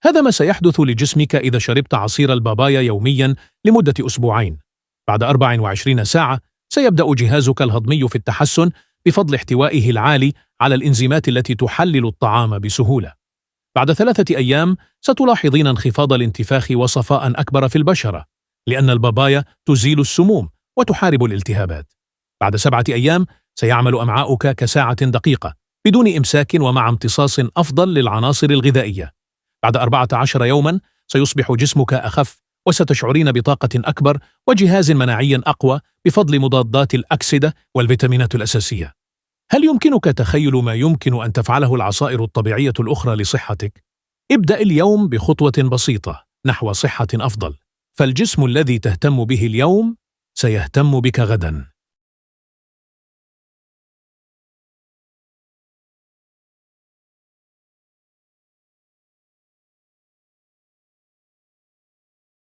هذا ما سيحدث لجسمك إذا شربت عصير البابايا يومياً لمدة أسبوعين. بعد 24 ساعة سيبدأ جهازك الهضمي في التحسن بفضل احتوائه العالي على الإنزيمات التي تحلل الطعام بسهولة. بعد 3 أيام ستلاحظين انخفاض الانتفاخ وصفاء أكبر في البشرة، لأن البابايا تزيل السموم وتحارب الالتهابات. بعد 7 أيام سيعمل أمعاؤك كساعة دقيقة بدون إمساك ومع امتصاص أفضل للعناصر الغذائية. بعد 14 يوما سيصبح جسمك أخف وستشعرين بطاقة أكبر وجهاز مناعي أقوى بفضل مضادات الأكسدة والفيتامينات الأساسية. هل يمكنك تخيل ما يمكن أن تفعله العصائر الطبيعية الأخرى لصحتك؟ ابدأ اليوم بخطوة بسيطة نحو صحة أفضل، فالجسم الذي تهتم به اليوم سيهتم بك غدا.